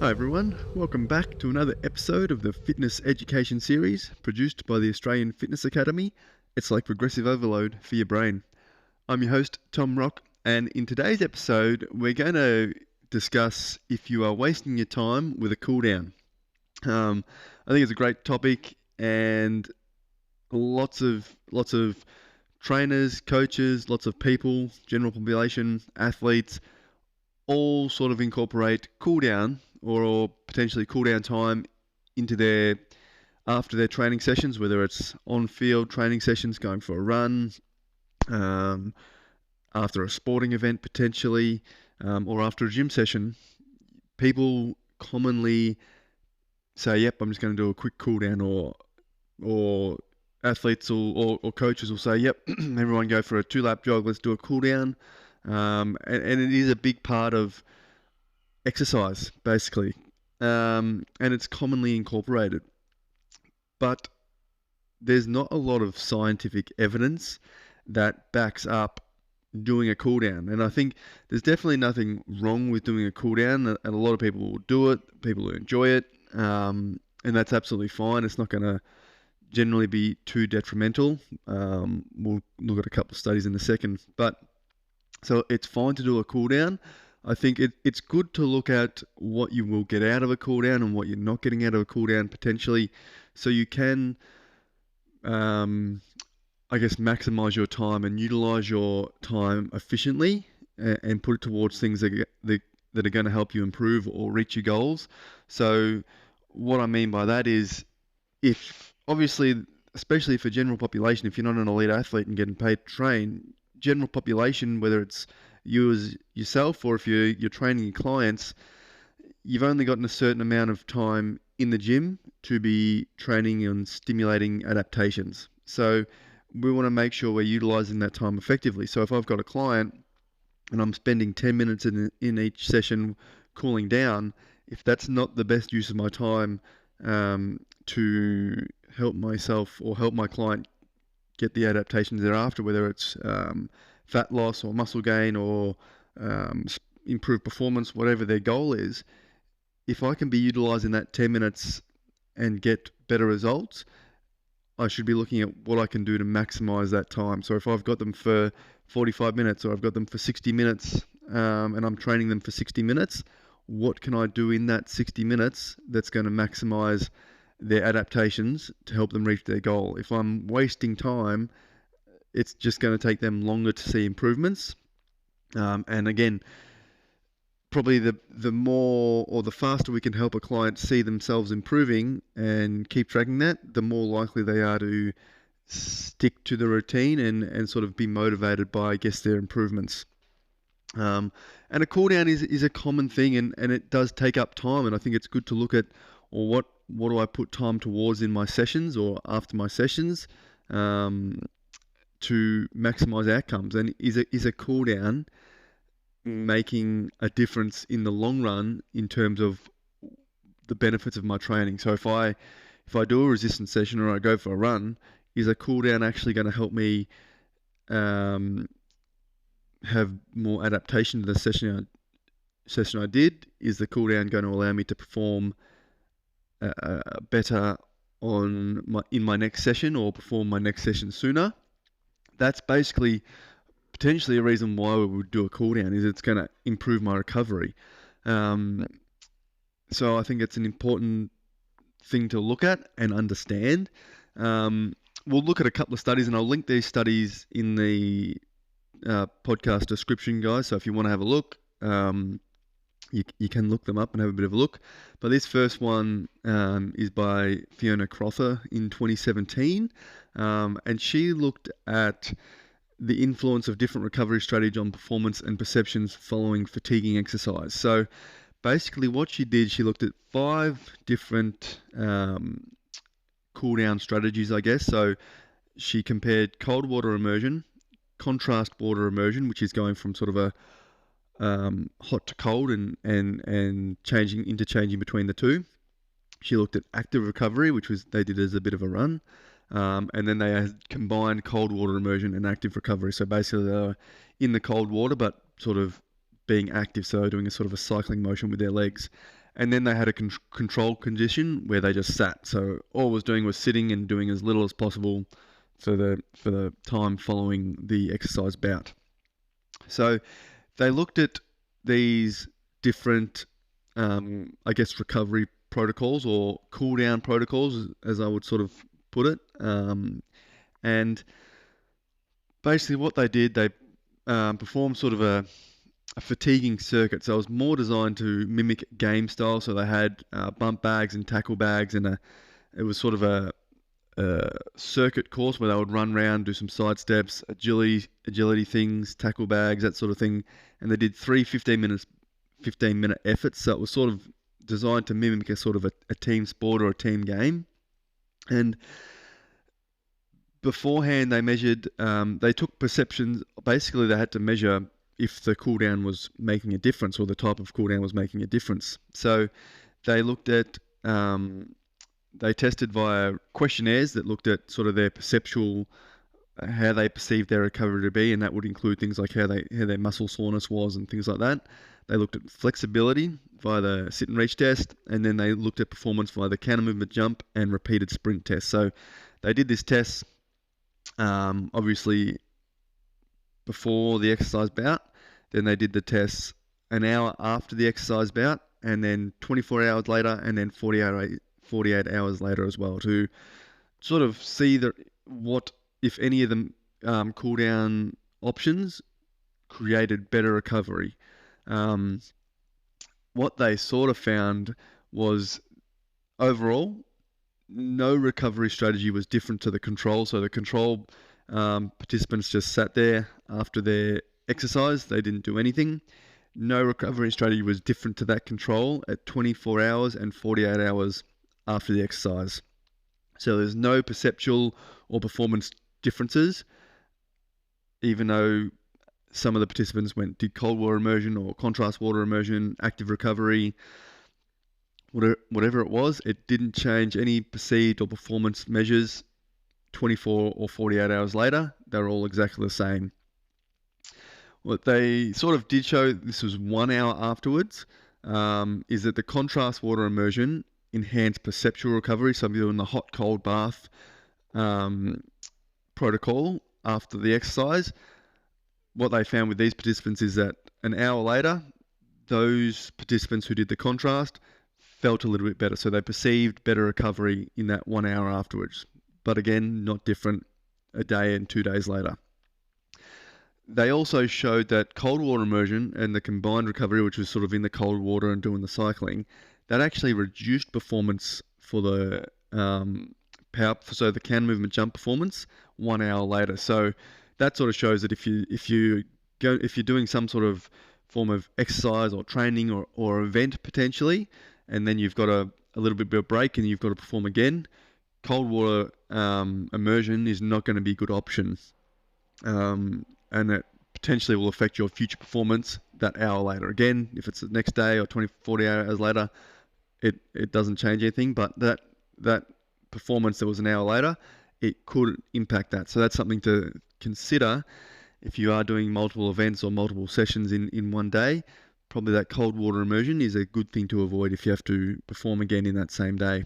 Hi everyone, welcome back to another episode of the Fitness Education Series produced by the Australian Fitness Academy. It's like progressive overload for your brain. I'm your host, Tom Rock, and in today's episode, we're going to discuss if you are wasting your time with a cool down. I think it's a great topic, and lots of trainers, coaches, lots of people, general population, athletes, all sort of incorporate cool down or potentially cool down time into their after their training sessions, whether it's on-field training sessions, going for a run, um, after a sporting event potentially, or after a gym session. People commonly say, "Yep, I'm just going to do a quick cool down," or athletes or coaches will say, "Yep, everyone go for a 2-lap jog. Let's do a cool down." And it is a big part of exercise, basically, and it's commonly incorporated. But there's not a lot of scientific evidence that backs up doing a cool down. And I think there's definitely nothing wrong with doing a cool down, and a lot of people will do it, people who enjoy it, and that's absolutely fine. It's not going to generally be too detrimental. We'll look at a couple of studies in a second. But so it's fine to do a cool down. I think it's good to look at what you will get out of a cool down and what you're not getting out of a cool down potentially, so you can, I guess, maximize your time and utilize your time efficiently and put it towards things that are going to help you improve or reach your goals. So what I mean by that is, if obviously, especially for general population, if you're not an elite athlete and getting paid to train, general population, whether it's you as yourself or if you're training your clients, you've only gotten a certain amount of time in the gym to be training and stimulating adaptations. So we want to make sure we're utilizing that time effectively. So if I've got a client and I'm spending 10 minutes in each session cooling down, if that's not the best use of my time to help myself or help my client get the adaptations thereafter, whether it's fat loss or muscle gain or improved performance, whatever their goal is, if I can be utilizing that 10 minutes and get better results, I should be looking at what I can do to maximize that time. So if I've got them for 45 minutes or I've got them for 60 minutes and I'm training them for 60 minutes, what can I do in that 60 minutes that's going to maximize their adaptations to help them reach their goal? If I'm wasting time, it's just going to take them longer to see improvements. And again, probably the more or the faster we can help a client see themselves improving and keep tracking that, the more likely they are to stick to the routine and sort of be motivated by, I guess, their improvements. And a cool down is a common thing, and it does take up time, and I think it's good to look at, or what do I put time towards in my sessions or after my sessions to maximize outcomes, and is a cool down making a difference in the long run in terms of the benefits of my training. So if I do a resistance session or I go for a run, is a cool down actually going to help me have more adaptation to the session I did? Is the cool down going to allow me to perform better in my next session or perform my next session sooner? That's basically potentially a reason why we would do a cool down, is it's going to improve my recovery. So I think it's an important thing to look at and understand. We'll look at a couple of studies, and I'll link these studies in the podcast description, guys. So if you want to have a look, you can look them up and have a bit of a look. But this first one is by Fiona Crother in 2017, and she looked at the influence of different recovery strategies on performance and perceptions following fatiguing exercise. So basically what she did, she looked at 5 different cool down strategies, I guess. So she compared cold water immersion, contrast water immersion, which is going from sort of a hot to cold and interchanging between the two. She looked at active recovery, which was they did as a bit of a run. And then they had combined cold water immersion and active recovery. So basically they were in the cold water, but sort of being active, so doing a sort of a cycling motion with their legs. and then they had a control condition where they just sat. So all it was doing was sitting and doing as little as possible for the time following the exercise bout. So they looked at these different, I guess, recovery protocols or cool down protocols, as I would sort of put it. And basically what they did, they performed sort of a fatiguing circuit. So it was more designed to mimic game style. So they had bump bags and tackle bags, and it was sort of a circuit course where they would run around, do some side steps, agility things, tackle bags, that sort of thing. And they did 3 15-minute efforts. So it was sort of designed to mimic a sort of a team sport or a team game. And beforehand, they measured, they took perceptions. Basically, they had to measure if the cooldown was making a difference or the type of cooldown was making a difference. So they looked at, they tested via questionnaires that looked at sort of their perceptual, how they perceived their recovery to be, and that would include things like how their muscle soreness was and things like that. They looked at flexibility via the sit and reach test, and then they looked at performance via the counter movement jump and repeated sprint test. So they did this test, obviously before the exercise bout, then they did the tests an hour after the exercise bout, and then 24 hours later, and then 48 hours later as well, to sort of see what, if any of the cool down options created better recovery. What they sort of found was overall, no recovery strategy was different to the control. So the control participants just sat there after their exercise. They didn't do anything. No recovery strategy was different to that control at 24 hours and 48 hours after the exercise. So there's no perceptual or performance differences, even though some of the participants did cold water immersion or contrast water immersion, active recovery, whatever it was. It didn't change any perceived or performance measures 24 or 48 hours later. They're all exactly the same. What they sort of did show, this was 1 hour afterwards, is that the contrast water immersion enhanced perceptual recovery. So if you're doing the hot cold bath protocol after the exercise, what they found with these participants is that an hour later, those participants who did the contrast felt a little bit better. So they perceived better recovery in that 1 hour afterwards. But again, not different a day and 2 days later. They also showed that cold water immersion and the combined recovery, which was sort of in the cold water and doing the cycling, that actually reduced performance for the the can movement jump performance 1 hour later. So that sort of shows that if you're doing some sort of form of exercise or training or event potentially, and then you've got a little bit of a break and you've got to perform again, cold water immersion is not going to be a good option. And it potentially will affect your future performance that hour later. Again, if it's the next day or 40 hours later, it doesn't change anything, but that performance that was an hour later, it could impact that. So that's something to consider if you are doing multiple events or multiple sessions in one day. Probably that cold water immersion is a good thing to avoid if you have to perform again in that same day.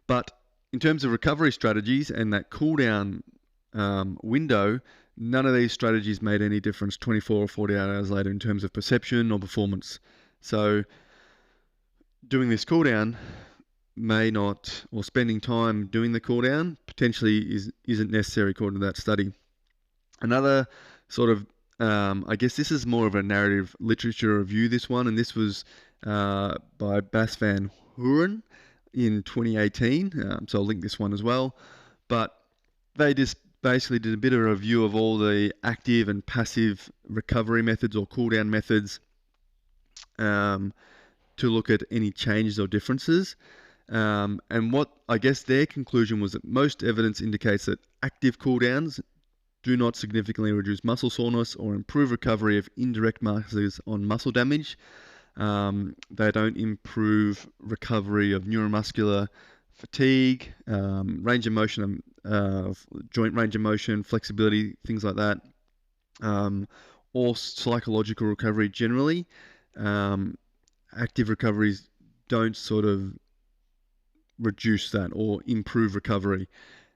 But in terms of recovery strategies and that cool down window, none of these strategies made any difference 24 or 48 hours later in terms of perception or performance. So doing this cool down may not, or spending time doing the cool down potentially isn't necessary according to that study. Another sort of, I guess this is more of a narrative literature review, this one, and this was by Bas van Hoorn in 2018. So I'll link this one as well. But they just basically did a bit of a review of all the active and passive recovery methods or cool down methods to look at any changes or differences. And what I guess their conclusion was that most evidence indicates that active cool downs do not significantly reduce muscle soreness or improve recovery of indirect markers on muscle damage. They don't improve recovery of neuromuscular fatigue, range of motion, joint range of motion, flexibility, things like that, or psychological recovery generally. active recoveries don't sort of reduce that or improve recovery.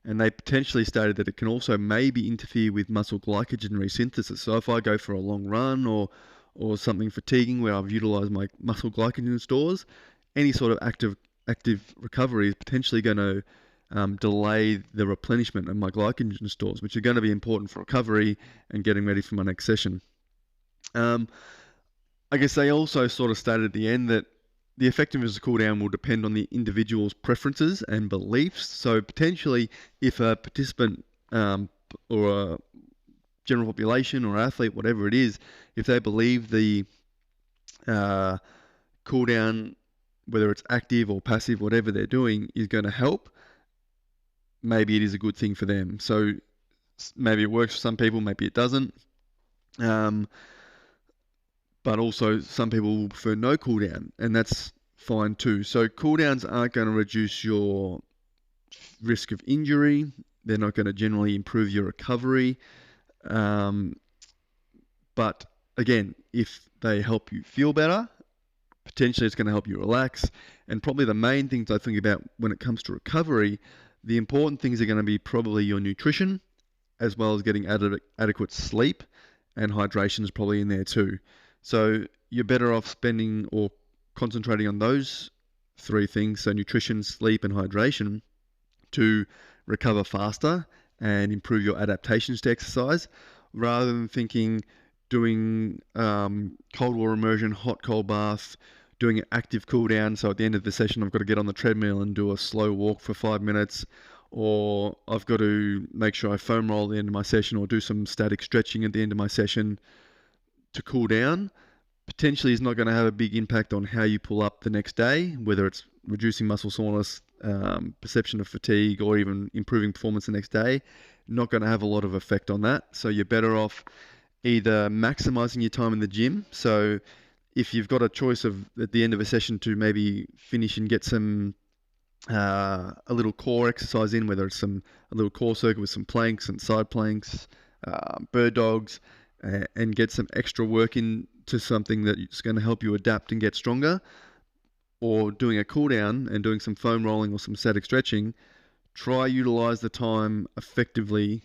And they potentially stated that it can also maybe interfere with muscle glycogen resynthesis. So if I go for a long run or something fatiguing where I've utilized my muscle glycogen stores, any sort of active recovery is potentially going to delay the replenishment of my glycogen stores, which are going to be important for recovery and getting ready for my next session. I guess they also sort of stated at the end that the effectiveness of cooldown will depend on the individual's preferences and beliefs. So potentially, if a participant or a general population or athlete, whatever it is, if they believe the cooldown, whether it's active or passive, whatever they're doing, is going to help, maybe it is a good thing for them. So maybe it works for some people, maybe it doesn't. But also some people will prefer no cooldown, and that's fine too. So cooldowns aren't going to reduce your risk of injury. They're not going to generally improve your recovery. But again, if they help you feel better, potentially it's going to help you relax. And probably the main things I think about when it comes to recovery, the important things are going to be probably your nutrition, as well as getting adequate sleep, and hydration is probably in there too. So you're better off spending or concentrating on those three things, so nutrition, sleep, and hydration, to recover faster and improve your adaptations to exercise, rather than thinking doing cold water immersion, hot cold bath, doing an active cool down. So at the end of the session, I've got to get on the treadmill and do a slow walk for 5 minutes, or I've got to make sure I foam roll at the end of my session, or do some static stretching at the end of my session to cool down. Potentially is not going to have a big impact on how you pull up the next day, whether it's reducing muscle soreness, perception of fatigue, or even improving performance the next day. Not going to have a lot of effect on that. So you're better off either maximizing your time in the gym. So if you've got a choice of at the end of a session to maybe finish and get some a little core exercise in, whether it's a little core circuit with some planks and side planks, bird dogs, and get some extra work into something that's going to help you adapt and get stronger, or doing a cool down and doing some foam rolling or some static stretching, try utilize the time effectively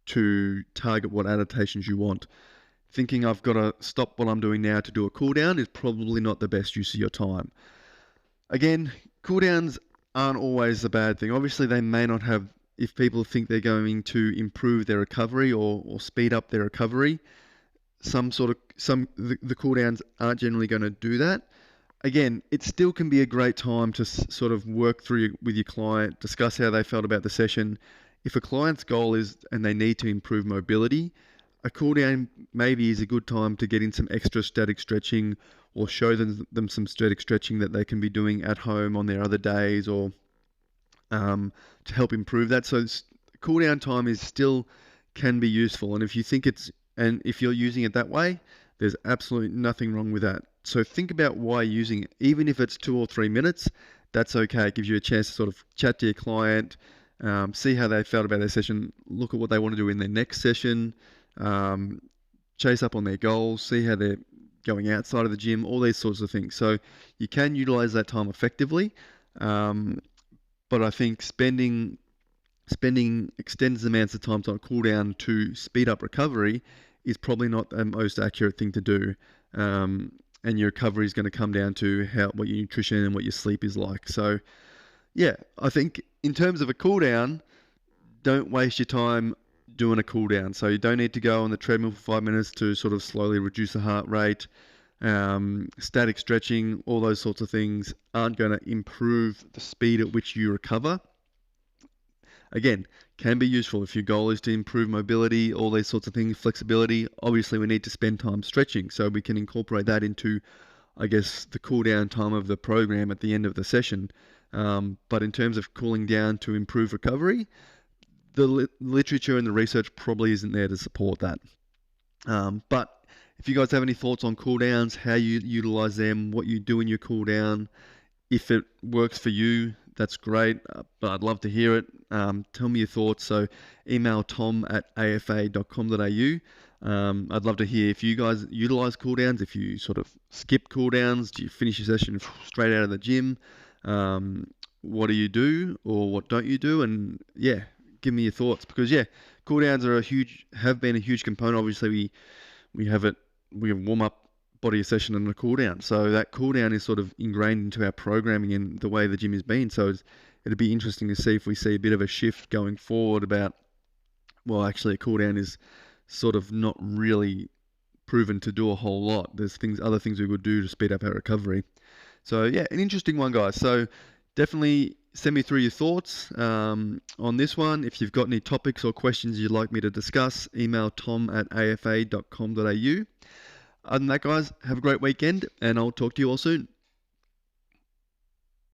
to target what adaptations you want. Thinking I've got to stop what I'm doing now to do a cool down is probably not the best use of your time. Again, cooldowns aren't always a bad thing. Obviously, they may not have, if people think they're going to improve their recovery or speed up their recovery, the cooldowns aren't generally going to do that. Again, it still can be a great time to sort of work through with your client, discuss how they felt about the session. If a client's goal is, and they need to improve mobility, a cooldown maybe is a good time to get in some extra static stretching, or show them some static stretching that they can be doing at home on their other days, or to help improve that. So cooldown time is still can be useful, and if you're using it that way, there's absolutely nothing wrong with that. So think about why you're using it. Even if it's 2 or 3 minutes, that's okay. It gives you a chance to sort of chat to your client, see how they felt about their session, look at what they want to do in their next session, chase up on their goals, see how they're going outside of the gym, all these sorts of things. So you can utilize that time effectively, but I think spending extended amounts of time on cool down to speed up recovery is probably not the most accurate thing to do. And your recovery is going to come down to what your nutrition and what your sleep is like. So yeah, I think in terms of a cool down, don't waste your time doing a cool down. So you don't need to go on the treadmill for 5 minutes to sort of slowly reduce the heart rate. Static stretching, all those sorts of things aren't going to improve the speed at which you recover. Again, can be useful if your goal is to improve mobility, all these sorts of things, flexibility. Obviously, we need to spend time stretching, so we can incorporate that into, I guess, the cool down time of the program at the end of the session. But in terms of cooling down to improve recovery, the literature and the research probably isn't there to support that. But if you guys have any thoughts on cool downs, how you utilize them, what you do in your cool down, if it works for you, that's great. But I'd love to hear it. Tell me your thoughts. So email tom@afa.com.au. I'd love to hear if you guys utilize cooldowns, if you sort of skip cooldowns, do you finish your session straight out of the gym? What do you do or what don't you do? And yeah, give me your thoughts, because yeah, cooldowns have been a huge component. Obviously, we have a warm up body session and a cooldown. So that cooldown is sort of ingrained into our programming and the way the gym has been. So it'd be interesting to see if we see a bit of a shift going forward about, well, actually a cooldown is sort of not really proven to do a whole lot. There's other things we would do to speed up our recovery. So yeah, an interesting one, guys. So definitely send me through your thoughts on this one. If you've got any topics or questions you'd like me to discuss, email tom@afa.com.au. Other than that, guys, have a great weekend, and I'll talk to you all soon.